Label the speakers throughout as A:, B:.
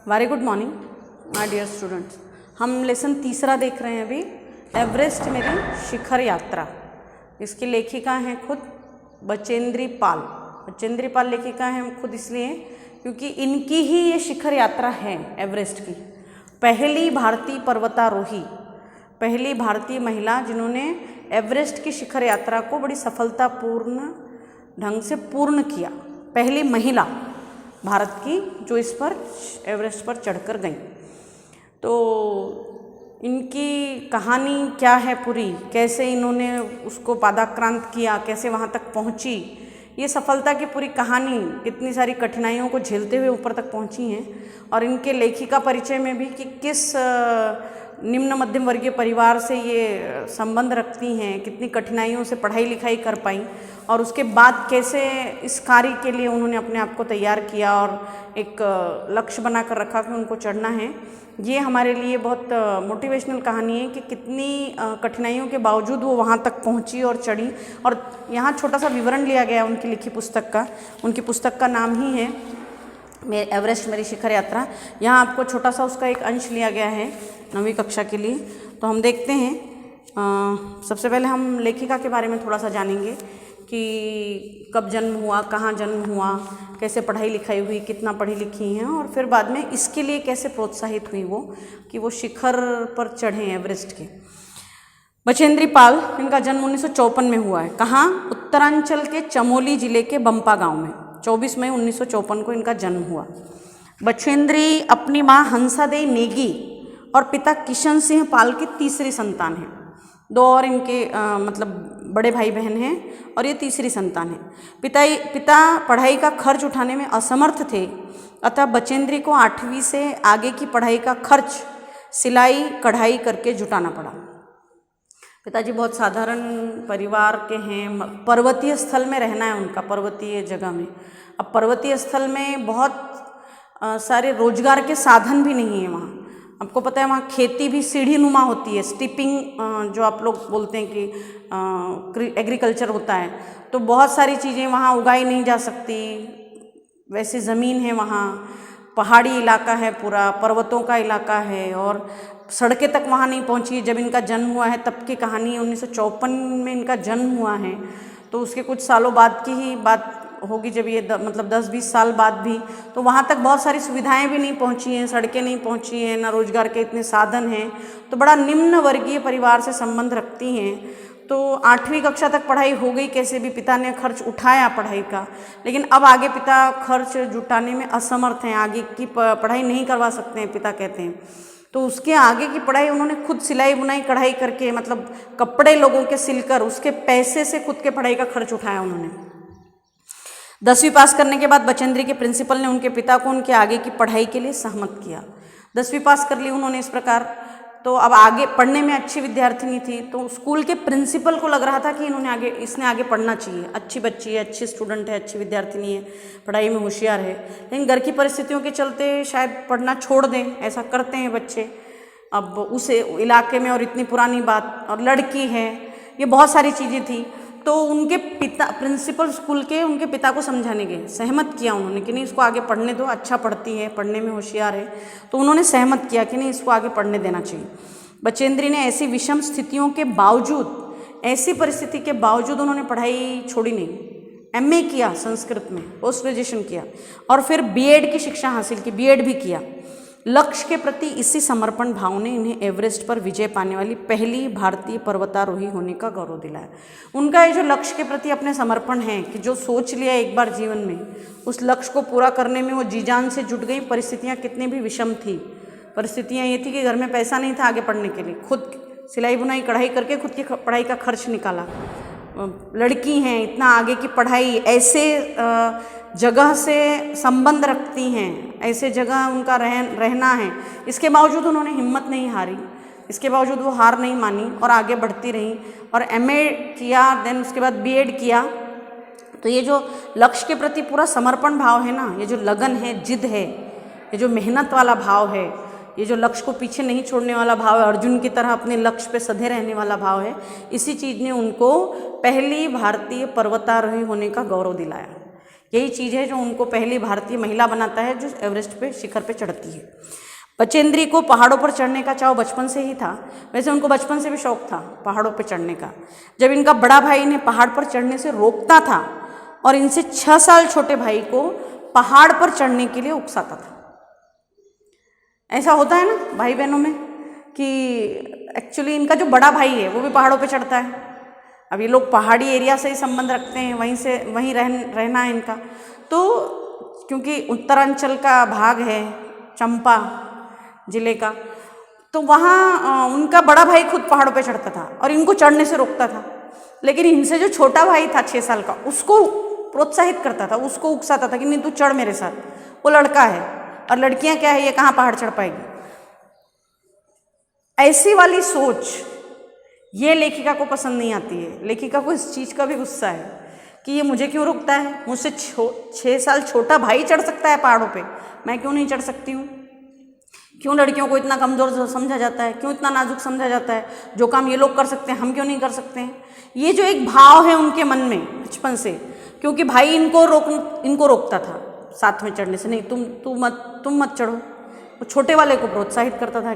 A: Very good morning my dear students. हम lesson तीसरा देख रहे हैं अभी, एवरेस्ट मेरी शिखर यात्रा। इसकी लेखिका हैं खुद बचेंद्री पाल। बचेंद्री पाल लेखिका हैं खुद इसलिए क्योंकि इनकी ही ये शिखर यात्रा है एवरेस्ट की। पहली भारतीय पर्वतारोही, पहली भारतीय महिला जिन्होंने एवरेस्ट की शिखर यात्रा को बड़ी सफलतापूर्ण ढंग से पूर्ण किया। पहली महिला भारत की जो इस पर एवरेस्ट पर चढ़कर गई। तो इनकी कहानी क्या है पूरी, कैसे इन्होंने उसको पादाक्रांत किया, कैसे वहाँ तक पहुँची, ये सफलता की पूरी कहानी कितनी सारी कठिनाइयों को झेलते हुए ऊपर तक पहुँची हैं। और इनके लेखिका परिचय में भी कि किस निम्न मध्यम वर्गीय परिवार से ये संबंध रखती हैं, कितनी कठिनाइयों से पढ़ाई लिखाई कर पाई और उसके बाद कैसे इस कार्य के लिए उन्होंने अपने आप को तैयार किया और एक लक्ष्य बना कर रखा कि उनको चढ़ना है। ये हमारे लिए बहुत मोटिवेशनल कहानी है कि कितनी कठिनाइयों के बावजूद वो वहाँ तक पहुँची और चढ़ी। और यहाँ छोटा सा विवरण लिया गया उनकी लिखी पुस्तक का। उनकी पुस्तक का नाम ही है एवरेस्ट मेरी शिखर यात्रा। यहाँ आपको छोटा सा उसका एक अंश लिया गया है 9वीं कक्षा के लिए। तो हम देखते हैं, सबसे पहले हम लेखिका के बारे में थोड़ा सा जानेंगे कि कब जन्म हुआ, कहाँ जन्म हुआ, कैसे पढ़ाई लिखाई हुई, कितना पढ़ी लिखी हैं और फिर बाद में इसके लिए कैसे प्रोत्साहित हुई वो कि वो शिखर पर चढ़ें एवरेस्ट के। बचेंद्री पाल, इनका जन्म 1954 में हुआ है। कहाँ? उत्तरांचल के चमोली जिले के बंपा गांव में 24 मई 1954 को इनका जन्म हुआ। बचेंद्री अपनी माँ हंसादेई नेगी और पिता किशन सिंह पाल की तीसरी संतान है। दो और इनके मतलब बड़े भाई बहन हैं और ये तीसरी संतान है। पिता पढ़ाई का खर्च उठाने में असमर्थ थे, अतः बचेंद्री को 8वीं से आगे की पढ़ाई का खर्च सिलाई कढ़ाई करके जुटाना पड़ा। पिताजी बहुत साधारण परिवार के हैं। पर्वतीय स्थल में रहना है उनका, पर्वतीय जगह में। अब पर्वतीय स्थल में बहुत सारे रोजगार के साधन भी नहीं है वहाँ। आपको पता है वहाँ खेती भी सीढ़ी नुमा होती है, स्टिपिंग जो आप लोग बोलते हैं कि एग्रीकल्चर होता है। तो बहुत सारी चीज़ें वहाँ उगाई नहीं जा सकती, वैसी ज़मीन है वहाँ, पहाड़ी इलाका है, पूरा पर्वतों का इलाका है और सड़कें तक वहाँ नहीं पहुँची। जब इनका जन्म हुआ है तब की कहानी, 1954 में इनका जन्म हुआ है। तो उसके कुछ सालों बाद की ही बात होगी, जब ये मतलब 10-20 साल बाद भी, तो वहाँ तक बहुत सारी सुविधाएं भी नहीं पहुँची हैं, सड़कें नहीं पहुँची हैं, ना रोजगार के इतने साधन हैं। तो बड़ा निम्न वर्गीय परिवार से संबंध रखती हैं। तो 8वीं कक्षा तक पढ़ाई हो गई, कैसे भी पिता ने खर्च उठाया पढ़ाई का, लेकिन अब आगे पिता खर्च जुटाने में असमर्थ हैं, आगे की पढ़ाई नहीं करवा सकते हैं पिता कहते हैं। तो उसके आगे की पढ़ाई उन्होंने खुद सिलाई बुनाई कढ़ाई करके, मतलब कपड़े लोगों के सिलकर उसके पैसे से खुद के पढ़ाई का खर्च उठाया उन्होंने। 10वीं पास करने के बाद बचेंद्री के प्रिंसिपल ने उनके पिता को उनके आगे की पढ़ाई के लिए सहमत किया। 10वीं पास कर ली उन्होंने इस प्रकार। तो अब आगे पढ़ने में अच्छी विद्यार्थिनी थी, तो स्कूल के प्रिंसिपल को लग रहा था कि इसने आगे पढ़ना चाहिए, अच्छी बच्ची है, अच्छी स्टूडेंट है, अच्छी विद्यार्थिनी है, पढ़ाई में होशियार है। लेकिन घर की परिस्थितियों के चलते शायद पढ़ना छोड़ दें, ऐसा करते हैं बच्चे। अब उस इलाके में और इतनी पुरानी बात, और लड़की है, ये बहुत सारी चीज़ें थी। तो उनके पिता प्रिंसिपल स्कूल के उनके पिता को समझाने गए, सहमत किया उन्होंने कि नहीं इसको आगे पढ़ने दो, अच्छा पढ़ती है, पढ़ने में होशियार है। तो उन्होंने सहमत किया कि नहीं इसको आगे पढ़ने देना चाहिए। बचेंद्री ने ऐसी विषम स्थितियों के बावजूद, ऐसी परिस्थिति के बावजूद उन्होंने पढ़ाई छोड़ी नहीं। MA किया संस्कृत में, पोस्ट ग्रेजुएशन किया और फिर BEd की शिक्षा हासिल की, BEd भी किया। लक्ष्य के प्रति इसी समर्पण भाव ने इन्हें एवरेस्ट पर विजय पाने वाली पहली भारतीय पर्वतारोही होने का गौरव दिलाया। उनका ये जो लक्ष्य के प्रति अपने समर्पण है कि जो सोच लिया एक बार जीवन में, उस लक्ष्य को पूरा करने में वो जी जान से जुट गई। परिस्थितियाँ कितनी भी विषम थी, परिस्थितियाँ ये थी कि घर में पैसा नहीं था आगे पढ़ने के लिए, खुद सिलाई बुनाई कढ़ाई करके खुद की पढ़ाई का खर्च निकाला। लड़की हैं, इतना आगे की पढ़ाई, ऐसे जगह से संबंध रखती हैं, ऐसे जगह उनका रहना है, इसके बावजूद उन्होंने हिम्मत नहीं हारी, इसके बावजूद वो हार नहीं मानी और आगे बढ़ती रहीं और MA किया, देन उसके बाद BEd किया। तो ये जो लक्ष्य के प्रति पूरा समर्पण भाव है ना, ये जो लगन है, जिद है, ये जो मेहनत वाला भाव है, ये जो लक्ष्य को पीछे नहीं छोड़ने वाला भाव है, अर्जुन की तरह अपने लक्ष्य पे सधे रहने वाला भाव है, इसी चीज़ ने उनको पहली भारतीय पर्वतारोही होने का गौरव दिलाया। यही चीज़ है जो उनको पहली भारतीय महिला बनाता है जो एवरेस्ट पे शिखर पे चढ़ती है। बचेंद्री को पहाड़ों पर चढ़ने का चाव बचपन से ही था। वैसे उनको बचपन से भी शौक था पहाड़ों पर चढ़ने का। जब इनका बड़ा भाई इन्हें पहाड़ पर चढ़ने से रोकता था और इनसे 6 साल छोटे भाई को पहाड़ पर चढ़ने के लिए उकसाता था। ऐसा होता है ना भाई बहनों में कि एक्चुअली इनका जो बड़ा भाई है वो भी पहाड़ों पे चढ़ता है। अब ये लोग पहाड़ी एरिया से ही संबंध रखते हैं, वहीं रहना है इनका। तो क्योंकि उत्तरांचल का भाग है चंपा जिले का, तो वहाँ उनका बड़ा भाई खुद पहाड़ों पे चढ़ता था और इनको चढ़ने से रोकता था। लेकिन इनसे जो छोटा भाई था 6 साल का, उसको प्रोत्साहित करता था, उसको उकसाता था कि नहीं तू चढ़ मेरे साथ, वो लड़का है और लड़कियां क्या है, ये कहाँ पहाड़ चढ़ पाएगी। ऐसी वाली सोच ये लेखिका को पसंद नहीं आती है। लेखिका को इस चीज़ का भी गुस्सा है कि ये मुझे क्यों रोकता है, मुझसे 6 साल छोटा भाई चढ़ सकता है पहाड़ों पे, मैं क्यों नहीं चढ़ सकती हूँ। क्यों लड़कियों को इतना कमज़ोर समझा जाता है, क्यों इतना नाजुक समझा जाता है, जो काम ये लोग कर सकते हैं हम क्यों नहीं कर सकते हैं। ये जो एक भाव है उनके मन में बचपन से, क्योंकि भाई इनको रोकता था साथ में चढ़ने से, नहीं तुम मत चढ़ो। वो छोटे वाले को प्रोत्साहित करता था,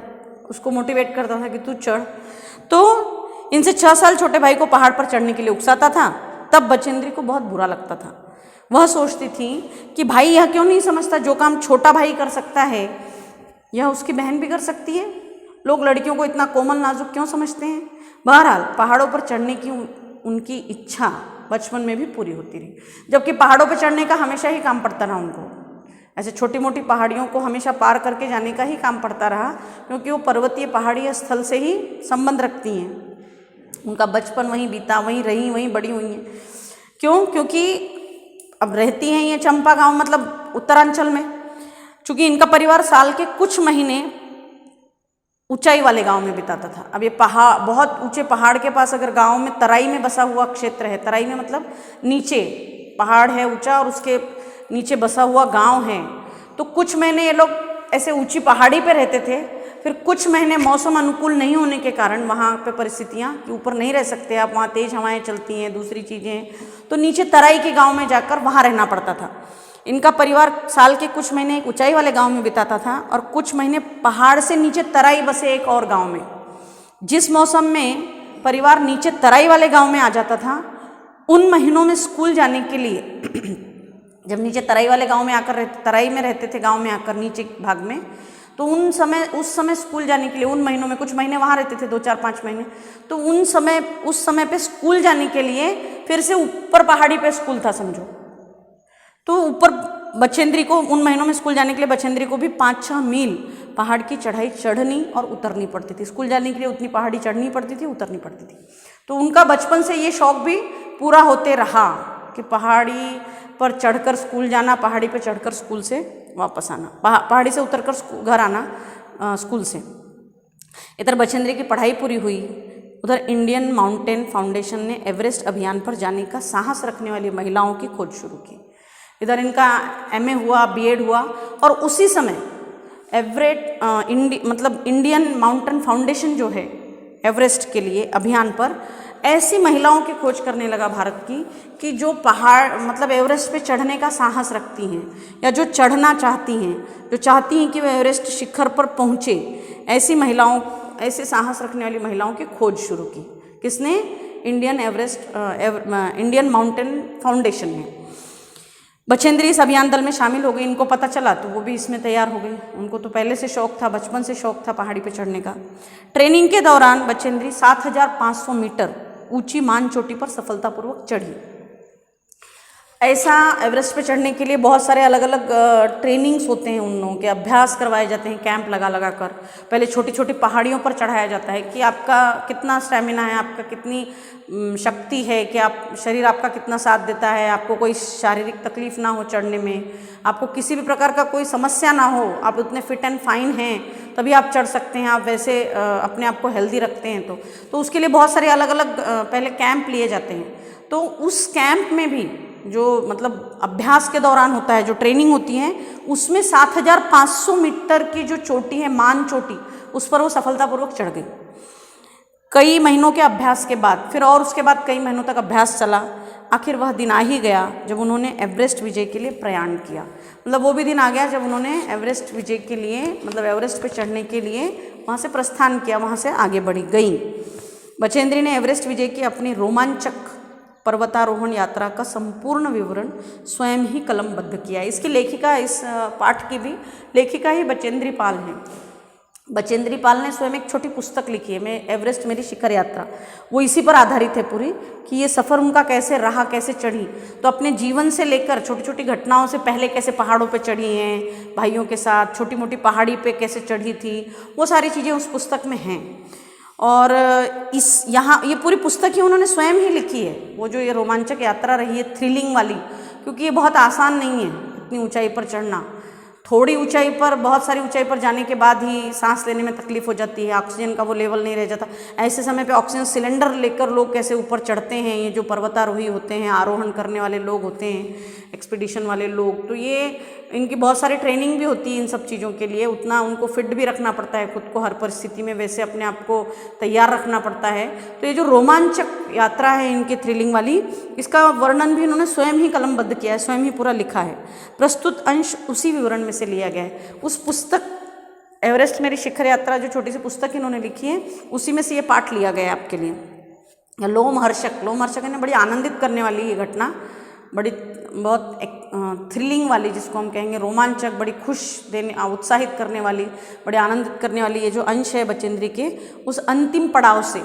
A: उसको मोटिवेट करता था कि तू चढ़। तो इनसे 6 साल छोटे भाई को पहाड़ पर चढ़ने के लिए उकसाता था। तब बचेंद्री को बहुत बुरा लगता था। वह सोचती थी कि भाई यह क्यों नहीं समझता, जो काम छोटा भाई कर सकता है यह उसकी बहन भी कर सकती है। लोग लड़कियों को इतना कोमल नाजुक क्यों समझते हैं। बहरहाल पहाड़ों पर चढ़ने की उनकी इच्छा बचपन में भी पूरी होती रही, जबकि पहाड़ों पर चढ़ने का हमेशा ही काम पड़ता रहा उनको। ऐसे छोटी मोटी पहाड़ियों को हमेशा पार करके जाने का ही काम पड़ता रहा, क्योंकि वो पर्वतीय पहाड़ी स्थल से ही संबंध रखती हैं। उनका बचपन वहीं बीता, वहीं रही, वहीं बड़ी हुई हैं। क्यों? क्योंकि अब रहती हैं ये चंपा गांव, मतलब उत्तरांचल में। चूँकि इनका परिवार साल के कुछ महीने ऊंचाई वाले गांव में बिताता था। अब ये पहाड़, बहुत ऊंचे पहाड़ के पास अगर गांव में तराई में बसा हुआ क्षेत्र है, तराई में मतलब नीचे पहाड़ है ऊंचा और उसके नीचे बसा हुआ गांव है, तो कुछ महीने ये लोग ऐसे ऊंची पहाड़ी पे रहते थे। फिर कुछ महीने मौसम अनुकूल नहीं होने के कारण वहाँ पे परिस्थितियाँ कि ऊपर नहीं रह सकते आप, वहाँ तेज़ हवाएं चलती हैं, दूसरी चीज़ें, तो नीचे तराई के गांव में जाकर वहाँ रहना पड़ता था। इनका परिवार साल के कुछ महीने एक ऊंचाई वाले गांव में बिताता था और कुछ महीने पहाड़ से नीचे तराई बसे एक और गांव में। जिस मौसम में परिवार नीचे तराई वाले गांव में आ जाता था, उन महीनों में स्कूल जाने के लिए जब नीचे तराई वाले गांव में आकर तराई में रहते थे, गांव में आकर नीचे भाग में, तो उस समय स्कूल जाने के लिए उन महीनों में, कुछ महीने वहाँ रहते थे 2-4-5 महीने, तो उस समय पे स्कूल जाने के लिए फिर से ऊपर पहाड़ी पे स्कूल था समझो। तो ऊपर बचेंद्री को उन महीनों में स्कूल जाने के लिए बचेंद्री को भी 5-6 मील पहाड़ की चढ़ाई चढ़नी और उतरनी पड़ती थी। स्कूल जाने के लिए उतनी पहाड़ी चढ़नी पड़ती थी, उतरनी पड़ती थी। तो उनका बचपन से ये शौक भी पूरा होते रहा कि पहाड़ी पर चढ़कर स्कूल जाना, पहाड़ी पर चढ़कर स्कूल से वापस आना, पहाड़ी से उतरकर घर आना स्कूल से। इधर बचेंद्री की पढ़ाई पूरी हुई, उधर इंडियन माउंटेन फाउंडेशन ने एवरेस्ट अभियान पर जाने का साहस रखने वाली महिलाओं की खोज शुरू की। इधर इनका MA हुआ, BEd हुआ और उसी समय इंडियन माउंटेन फाउंडेशन जो है एवरेस्ट के लिए अभियान पर ऐसी महिलाओं की खोज करने लगा भारत की कि जो पहाड़ मतलब एवरेस्ट पे चढ़ने का साहस रखती हैं या जो चढ़ना चाहती हैं, जो चाहती हैं कि वे एवरेस्ट शिखर पर पहुँचे, ऐसी महिलाओं, ऐसे साहस रखने वाली महिलाओं की खोज शुरू की। किसने? इंडियन माउंटेन फाउंडेशन ने। बचेंद्री इस अभियान दल में शामिल हो गई। इनको पता चला तो वो भी इसमें तैयार हो गई। उनको तो पहले से शौक था, बचपन से शौक था पहाड़ी पे चढ़ने का। ट्रेनिंग के दौरान बचेंद्री 7500 मीटर ऊंची मान चोटी पर सफलतापूर्वक चढ़ी। ऐसा एवरेस्ट पे चढ़ने के लिए बहुत सारे अलग अलग ट्रेनिंग्स होते हैं, उन लोगों के अभ्यास करवाए जाते हैं कैंप लगा कर। पहले छोटी छोटी पहाड़ियों पर चढ़ाया जाता है कि आपका कितना स्टेमिना है, आपका कितनी शक्ति है, कि आप शरीर आपका कितना साथ देता है, आपको कोई शारीरिक तकलीफ ना हो चढ़ने में, आपको किसी भी प्रकार का कोई समस्या ना हो, आप उतने फिट एंड फाइन हैं तभी आप चढ़ सकते हैं, आप वैसे अपने आप को हेल्दी रखते हैं तो उसके लिए बहुत सारे अलग अलग पहले कैंप लिए जाते हैं। तो उस कैंप में भी जो मतलब अभ्यास के दौरान होता है, जो ट्रेनिंग होती है, उसमें 7500 मीटर की जो चोटी है, मान चोटी, उस पर वो सफलतापूर्वक चढ़ गई। कई महीनों के अभ्यास के बाद, फिर और उसके बाद कई महीनों तक अभ्यास चला, आखिर वह दिन आ ही गया जब उन्होंने एवरेस्ट विजय के लिए प्रयाण किया। मतलब वो भी दिन आ गया जब उन्होंने एवरेस्ट विजय के लिए, मतलब एवरेस्ट पे चढ़ने के लिए वहाँ से प्रस्थान किया, वहाँ से आगे बढ़ी गई। बचेंद्री ने एवरेस्ट विजय की अपनी रोमांचक पर्वतारोहण यात्रा का संपूर्ण विवरण स्वयं ही कलमबद्ध किया। इसकी लेखिका, इस पाठ की भी लेखिका ही बचेंद्री पाल हैं। बचेंद्री पाल ने स्वयं एक छोटी पुस्तक लिखी है, मैं एवरेस्ट मेरी शिखर यात्रा, वो इसी पर आधारित है पूरी, कि ये सफ़र उनका कैसे रहा, कैसे चढ़ी। तो अपने जीवन से लेकर छोटी छोटी घटनाओं से, पहले कैसे पहाड़ों पे चढ़ी हैं भाइयों के साथ, छोटी मोटी पहाड़ी पे कैसे चढ़ी थी, वो सारी चीज़ें उस पुस्तक में हैं। और यहाँ ये पूरी पुस्तक ही उन्होंने स्वयं ही लिखी है। वो जो ये रोमांचक यात्रा रही है, थ्रिलिंग वाली, क्योंकि ये बहुत आसान नहीं है इतनी ऊंचाई पर चढ़ना। थोड़ी ऊंचाई पर, बहुत सारी ऊंचाई पर जाने के बाद ही सांस लेने में तकलीफ हो जाती है, ऑक्सीजन का वो लेवल नहीं रह जाता। ऐसे समय पे ऑक्सीजन सिलेंडर लेकर लोग कैसे ऊपर चढ़ते हैं, ये जो पर्वतारोही होते हैं, आरोहण करने वाले लोग होते हैं, एक्सपीडिशन वाले लोग, तो ये इनकी बहुत सारी ट्रेनिंग भी होती है इन सब चीज़ों के लिए। उतना उनको फिट भी रखना पड़ता है खुद को, हर परिस्थिति में वैसे अपने आप को तैयार रखना पड़ता है। तो ये जो रोमांचक यात्रा है इनकी थ्रिलिंग वाली, इसका वर्णन भी इन्होंने स्वयं ही कलमबद्ध किया है, स्वयं ही पूरा लिखा है। प्रस्तुत अंश उसी विवरण में से लिया गया है। उस पुस्तक एवरेस्ट मेरी शिखर यात्रा, जो छोटी सी पुस्तक इन्होंने लिखी है, उसी में से ये पाठ लिया गया है आपके लिए। लोमहर्षक, लोमहर्षक ने बड़ी आनंदित करने वाली ये घटना, बड़ी बहुत थ्रिलिंग वाली, जिसको हम कहेंगे रोमांचक, बड़ी खुश देने, उत्साहित करने वाली, बड़े आनंदित करने वाली ये जो अंश है बचेंद्री के, उस अंतिम पड़ाव से,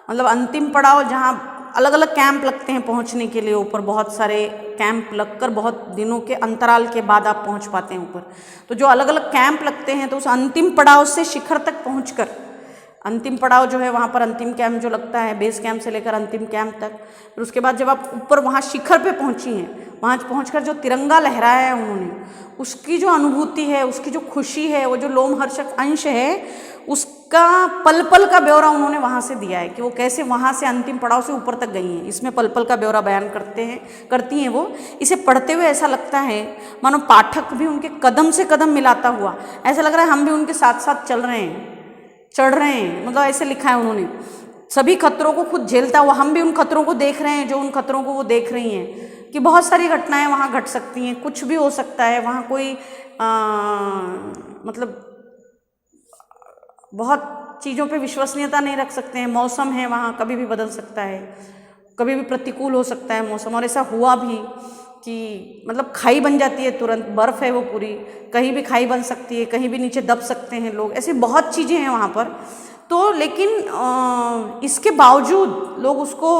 A: मतलब अंतिम पड़ाव जहाँ अलग अलग कैंप लगते हैं पहुंचने के लिए ऊपर, बहुत सारे कैंप लगकर बहुत दिनों के अंतराल के बाद आप पहुंच पाते हैं ऊपर। तो जो अलग अलग कैंप लगते हैं, तो उस अंतिम पड़ाव से शिखर तक पहुंचकर, अंतिम पड़ाव जो है वहाँ पर अंतिम कैंप जो लगता है, बेस कैंप से लेकर अंतिम कैंप तक, फिर उसके बाद जब आप ऊपर वहाँ शिखर पे पहुँची हैं, वहाँ पहुँचकर जो तिरंगा लहराया है उन्होंने, उसकी जो अनुभूति है, उसकी जो खुशी है, वो जो लोमहर्षक अंश है, उसका पल पल का ब्यौरा उन्होंने वहाँ से दिया है कि वो कैसे वहाँ से अंतिम पड़ाव से ऊपर तक गई हैं। इसमें पल पल का ब्यौरा बयान करती हैं वो। इसे पढ़ते हुए ऐसा लगता है मानो पाठक भी उनके कदम से कदम मिलाता हुआ, ऐसा लग रहा है हम भी उनके साथ साथ चल रहे हैं, चढ़ रहे हैं। मतलब ऐसे लिखा है उन्होंने, सभी खतरों को खुद झेलता हुआ, हम भी उन खतरों को देख रहे हैं जो उन खतरों को वो देख रही हैं, कि बहुत सारी घटनाएं वहाँ घट सकती हैं, कुछ भी हो सकता है वहाँ, कोई मतलब बहुत चीज़ों पे विश्वसनीयता नहीं रख सकते हैं। मौसम है वहाँ, कभी भी बदल सकता है, कभी भी प्रतिकूल हो सकता है मौसम। और ऐसा हुआ भी कि मतलब खाई बन जाती है तुरंत, बर्फ़ है वो पूरी, कहीं भी खाई बन सकती है, कहीं भी नीचे दब सकते हैं लोग, ऐसी बहुत चीज़ें हैं वहाँ पर। तो लेकिन इसके बावजूद लोग उसको,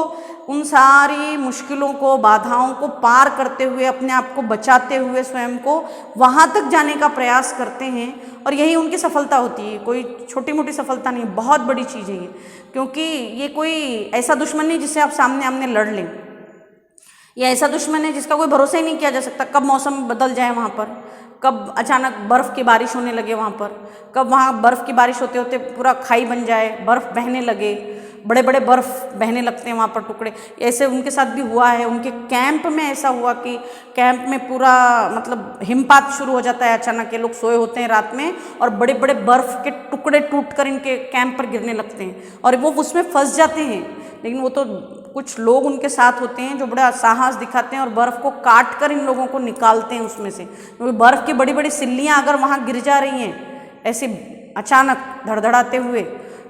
A: उन सारी मुश्किलों को, बाधाओं को पार करते हुए, अपने आप को बचाते हुए, स्वयं को वहाँ तक जाने का प्रयास करते हैं। और यही उनकी सफलता होती है, कोई छोटी मोटी सफलता नहीं, बहुत बड़ी चीज़ है ये। क्योंकि ये कोई ऐसा दुश्मन नहीं जिससे आप सामने आमने लड़ लें, ये ऐसा दुश्मन है जिसका कोई भरोसा ही नहीं किया जा सकता, कब मौसम बदल जाए वहाँ पर, कब अचानक बर्फ़ की बारिश होने लगे वहाँ पर, कब वहाँ बर्फ़ की बारिश होते होते पूरा खाई बन जाए, बर्फ़ बहने लगे, बड़े बड़े बर्फ़ बहने लगते हैं वहाँ पर टुकड़े। ऐसे उनके साथ भी हुआ है। उनके कैंप में ऐसा हुआ कि कैंप में पूरा मतलब हिमपात शुरू हो जाता है अचानक, ये लोग सोए होते हैं रात में और बड़े बड़े बर्फ़ के टुकड़े टूटकर इनके कैंप पर गिरने लगते हैं और वो उसमें फंस जाते हैं। लेकिन वो तो कुछ लोग उनके साथ होते हैं जो बड़ा साहस दिखाते हैं और बर्फ़ को काट कर इन लोगों को निकालते हैं उसमें से, क्योंकि बर्फ़ की बड़ी बड़ी सिल्लियाँ अगर वहाँ गिर जा रही हैं ऐसे अचानक धड़धड़ाते हुए,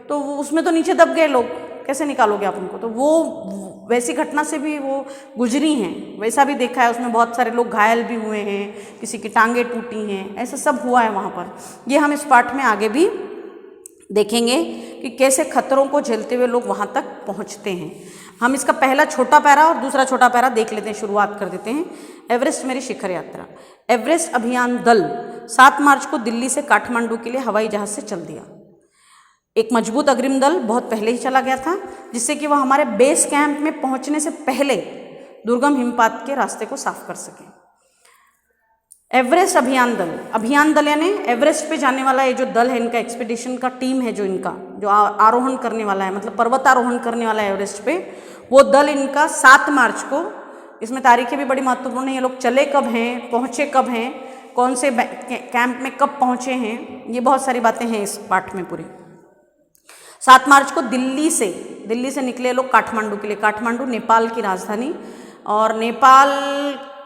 A: तो वो उसमें तो नीचे दब गए लोग, कैसे निकालोगे आप उनको। तो वो वैसी घटना से भी वो गुजरी हैं, वैसा भी देखा है। उसमें बहुत सारे लोग घायल भी हुए हैं, किसी की टांगें टूटी हैं, ऐसा सब हुआ है वहाँ पर। ये हम इस पाठ में आगे भी देखेंगे कि कैसे खतरों को झेलते हुए लोग वहाँ तक पहुँचते हैं। हम इसका पहला छोटा पैरा और दूसरा छोटा पैरा देख लेते हैं, शुरुआत कर देते हैं। एवरेस्ट मेरी शिखर यात्रा। एवरेस्ट अभियान दल 7 मार्च को दिल्ली से काठमांडू के लिए हवाई जहाज़ से चल दिया। एक मजबूत अग्रिम दल बहुत पहले ही चला गया था, जिससे कि वह हमारे बेस कैंप में पहुंचने से पहले दुर्गम हिमपात के रास्ते को साफ कर सके। एवरेस्ट अभियान दल यानी एवरेस्ट पे जाने वाला ये जो दल है, इनका एक्सपीडिशन का टीम है, जो इनका जो आरोहण करने वाला है, मतलब पर्वतारोहण करने वाला है एवरेस्ट पे, वो दल इनका 7 मार्च को, इसमें तारीखें भी बड़ी महत्वपूर्ण है, ये लोग चले कब हैं, पहुँचे कब हैं, कौन से कैंप में कब पहुँचे हैं, ये बहुत सारी बातें हैं इस पाठ में पूरी। 7 मार्च को दिल्ली से निकले लोग काठमांडू के लिए। काठमांडू नेपाल की राजधानी, और नेपाल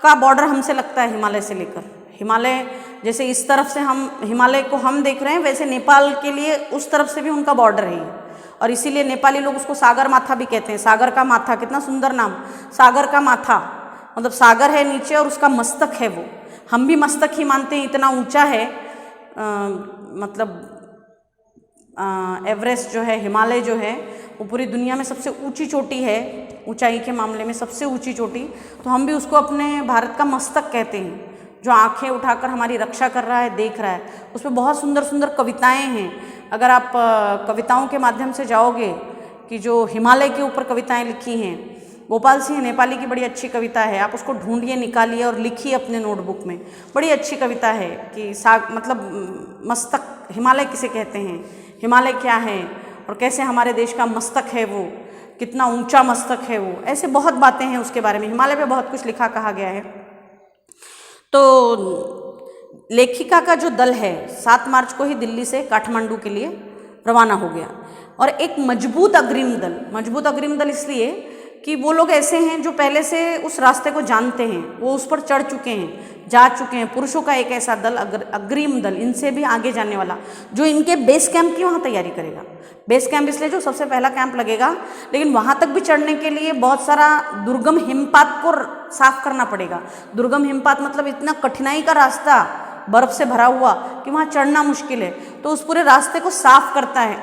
A: का बॉर्डर हमसे लगता है हिमालय से लेकर। हिमालय जैसे इस तरफ से हम हिमालय को हम देख रहे हैं, वैसे नेपाल के लिए उस तरफ से भी उनका बॉर्डर है, और इसीलिए नेपाली लोग उसको सागर माथा भी कहते हैं। सागर का माथा, कितना सुंदर नाम, सागर का माथा, मतलब सागर है नीचे और उसका मस्तक है वो। हम भी मस्तक ही मानते हैं, इतना ऊंचा है। मतलब एवरेस्ट जो है, हिमालय जो है, वो पूरी दुनिया में सबसे ऊंची चोटी है, ऊंचाई के मामले में सबसे ऊंची चोटी। तो हम भी उसको अपने भारत का मस्तक कहते हैं, जो आंखें उठाकर हमारी रक्षा कर रहा है, देख रहा है। उसमें बहुत सुंदर सुंदर कविताएं हैं। अगर आप कविताओं के माध्यम से जाओगे कि जो हिमालय के ऊपर कविताएं लिखी हैं, गोपाल सिंह नेपाली की बड़ी अच्छी कविता है, आप उसको ढूंढिए, निकालिए और लिखिए अपने नोटबुक में। बड़ी अच्छी कविता है कि मतलब मस्तक, हिमालय किसे कहते हैं, हिमालय क्या है, और कैसे हमारे देश का मस्तक है वो, कितना ऊंचा मस्तक है वो। ऐसे बहुत बातें हैं उसके बारे में, हिमालय पे बहुत कुछ लिखा कहा गया है। तो लेखिका का जो दल है 7 मार्च को ही दिल्ली से काठमांडू के लिए रवाना हो गया। और एक मजबूत अग्रिम दल इसलिए कि वो लोग ऐसे हैं जो पहले से उस रास्ते को जानते हैं, वो उस पर चढ़ चुके हैं, जा चुके हैं। पुरुषों का एक ऐसा दल, अग्रिम दल, इनसे भी आगे जाने वाला, जो इनके बेस कैंप की वहाँ तैयारी करेगा। बेस कैंप इसलिए जो सबसे पहला कैंप लगेगा, लेकिन वहाँ तक भी चढ़ने के लिए बहुत सारा दुर्गम हिमपात को साफ करना पड़ेगा। दुर्गम हिमपात मतलब इतना कठिनाई का रास्ता, बर्फ से भरा हुआ, कि वहाँ चढ़ना मुश्किल है। तो उस पूरे रास्ते को साफ करता है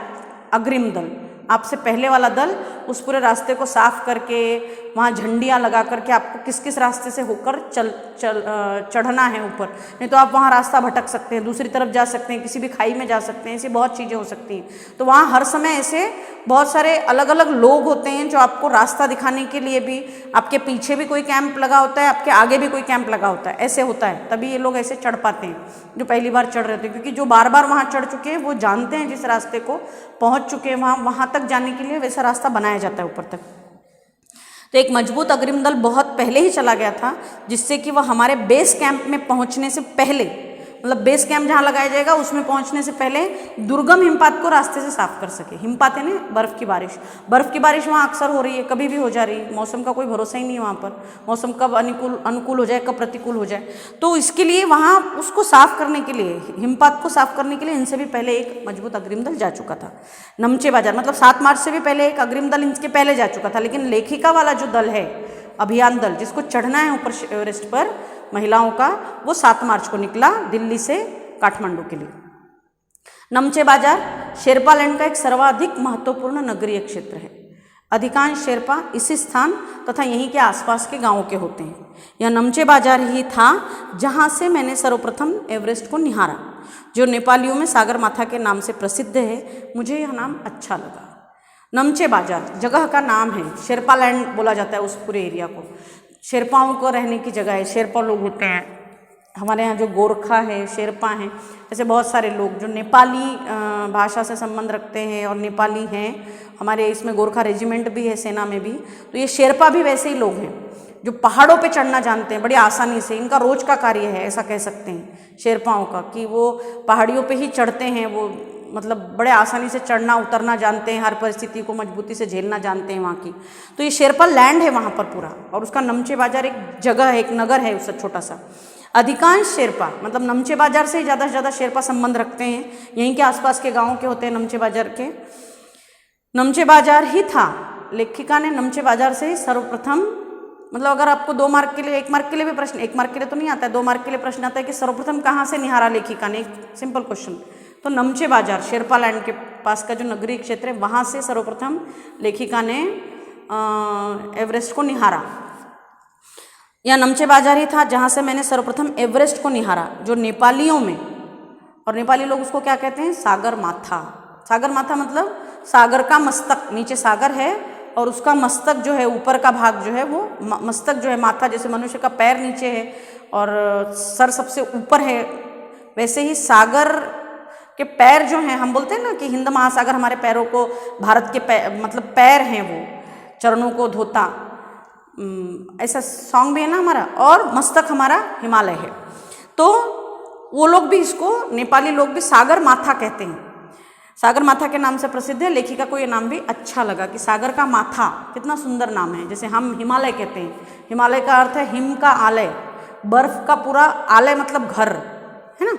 A: अग्रिम दल। आपसे पहले वाला दल उस पूरे रास्ते को साफ करके, वहाँ झंडियाँ लगा करके आपको किस किस रास्ते से होकर चढ़ना है ऊपर, नहीं तो आप वहाँ रास्ता भटक सकते हैं, दूसरी तरफ जा सकते हैं, किसी भी खाई में जा सकते हैं, ऐसी बहुत चीज़ें हो सकती हैं। तो वहाँ हर समय ऐसे बहुत सारे अलग अलग लोग होते हैं जो आपको रास्ता दिखाने के लिए भी, आपके पीछे भी कोई कैंप लगा होता है, आपके आगे भी कोई कैंप लगा होता है, ऐसे होता है। तभी ये लोग ऐसे चढ़ पाते हैं जो पहली बार चढ़ रहे थे, क्योंकि जो बार बार वहाँ चढ़ चुके हैं वो जानते हैं जिस रास्ते को पहुँच चुके हैं, वहाँ तक जाने के लिए वैसा रास्ता बनाया जाता है ऊपर तक। तो एक मजबूत अग्रिम दल बहुत पहले ही चला गया था, जिससे कि वह हमारे बेस कैंप में पहुंचने से पहले, मतलब बेस कैंप जहां लगाया जाएगा उसमें पहुंचने से पहले दुर्गम हिमपात को रास्ते से साफ कर सके। हिमपात है ना, बर्फ की बारिश। बर्फ की बारिश वहाँ अक्सर हो रही है, कभी भी हो जा रही है, मौसम का कोई भरोसा ही नहीं है वहाँ पर। मौसम कब अनुकूल हो जाए, कब प्रतिकूल हो जाए। तो इसके लिए वहाँ उसको साफ करने के लिए, हिमपात को साफ करने के लिए इनसे भी पहले एक मजबूत अग्रिम दल जा चुका था। नमचे बाजार, मतलब 7 मार्च से भी पहले एक अग्रिम दल इनके पहले जा चुका था। लेकिन लेखिका वाला जो दल है, अभियान दल, जिसको चढ़ना है ऊपर एवरेस्ट पर महिलाओं का, वो 7 मार्च को निकला दिल्ली से काठमांडू के लिए। नमचे बाजार शेरपा लैंड का एक सर्वाधिक महत्वपूर्ण नगरीय क्षेत्र है। अधिकांश शेरपा इसी स्थान तथा यहीं के आसपास के गांवों के होते हैं। यह नमचे बाजार ही था जहां से मैंने सर्वप्रथम एवरेस्ट को निहारा, जो नेपालियों में सागर माथा के नाम से प्रसिद्ध है। मुझे यह नाम अच्छा लगा। नमचे बाजार जगह का नाम है, शेरपा लैंड बोला जाता है उस पूरे एरिया को। शेरपाओं को रहने की जगह है, शेरपा लोग होते हैं हमारे यहाँ, जो गोरखा है, शेरपा हैं, ऐसे बहुत सारे लोग जो नेपाली भाषा से संबंध रखते हैं और नेपाली हैं। हमारे इसमें गोरखा रेजिमेंट भी है, सेना में भी। तो ये शेरपा भी वैसे ही लोग हैं जो पहाड़ों पे चढ़ना जानते हैं बड़ी आसानी से। इनका रोज का कार्य है, ऐसा कह सकते हैं शेरपाओं का, कि वो पहाड़ियों पे ही चढ़ते हैं। वो मतलब बड़े आसानी से चढ़ना उतरना जानते हैं, हर परिस्थिति को मजबूती से झेलना जानते हैं वहाँ की। तो ये शेरपा लैंड है वहाँ पर पूरा, और उसका नमचे बाजार एक जगह है, एक नगर है उससे छोटा सा। अधिकांश शेरपा, मतलब नमचे बाजार से ज़्यादा से ज़्यादा शेरपा संबंध रखते हैं, यहीं के आसपास के गाँव के होते हैं नमचे बाजार के। नमचे बाजार ही था, लेखिका ने नमचे बाजार से सर्वप्रथम, मतलब अगर आपको 2 मार्क के लिए, 1 मार्क के लिए भी प्रश्न, 1 मार्क के लिए तो नहीं आता है, 2 मार्क के लिए प्रश्न आता है कि सर्वप्रथम कहाँ से निहारा लेखिका ने, सिंपल क्वेश्चन। तो नमचे बाजार शेरपा लैंड के पास का जो नगरीय क्षेत्र है, वहाँ से सर्वप्रथम लेखिका ने एवरेस्ट को निहारा। यह नमचे बाजार ही था जहाँ से मैंने सर्वप्रथम एवरेस्ट को निहारा, जो नेपालियों में, और नेपाली लोग उसको क्या कहते हैं, सागर माथा। सागर माथा मतलब सागर का मस्तक, नीचे सागर है और उसका मस्तक जो है, ऊपर का भाग जो है वो मस्तक जो है, माथा जैसे मनुष्य का पैर नीचे है और सर सबसे ऊपर है, वैसे ही सागर के पैर जो हैं, हम बोलते हैं ना कि हिंद महासागर हमारे पैरों को, भारत के मतलब पैर हैं वो, चरणों को धोता, ऐसा सॉन्ग भी है ना हमारा, और मस्तक हमारा हिमालय है। तो वो लोग भी इसको, नेपाली लोग भी सागर माथा कहते हैं। सागर माथा के नाम से प्रसिद्ध है। लेखिका को ये नाम भी अच्छा लगा कि सागर का माथा, कितना सुंदर नाम है। जैसे हम हिमालय कहते हैं, हिमालय का अर्थ है हिम का आलय, बर्फ का पूरा आलय मतलब घर, है ना।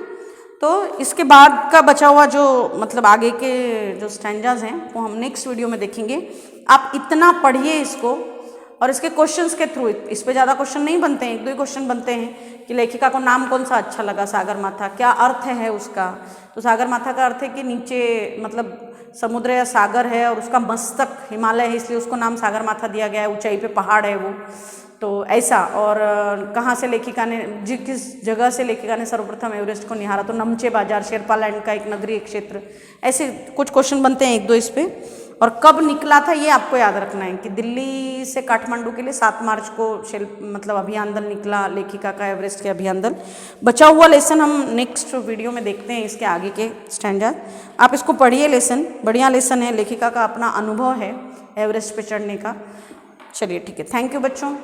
A: तो इसके बाद का बचा हुआ जो मतलब आगे के जो स्टैंजाज हैं वो हम नेक्स्ट वीडियो में देखेंगे। आप इतना पढ़िए इसको, और इसके क्वेश्चंस के थ्रू, इस पे ज़्यादा क्वेश्चन नहीं बनते हैं, 1-2 ही क्वेश्चन बनते हैं कि लेखिका को नाम कौन सा अच्छा लगा सागर माथा, क्या अर्थ है उसका। तो सागर माथा का अर्थ है कि नीचे मतलब समुद्र या सागर है और उसका मस्तक हिमालय है, इसलिए उसको नाम सागर माथा दिया गया है, ऊंचाई पे पहाड़ है वो, तो ऐसा। और कहाँ से लेखिका ने, किस जगह से लेखिका ने सर्वप्रथम एवरेस्ट को निहारा, तो नमचे बाजार, शेरपा लैंड का एक नगरीय क्षेत्र। ऐसे कुछ क्वेश्चन बनते हैं 1-2 इस पे। और कब निकला था ये आपको याद रखना है कि दिल्ली से काठमांडू के लिए 7 मार्च को मतलब अभियान दल निकला लेखिका का, एवरेस्ट के अभियान दल। बचा हुआ लेसन हम नेक्स्ट वीडियो में देखते हैं, इसके आगे के स्टैंडर्ड। आप इसको पढ़िए, लेसन बढ़िया लेसन है, लेखिका का अपना अनुभव है एवरेस्ट पे चढ़ने का। चलिए ठीक है, थैंक यू बच्चों।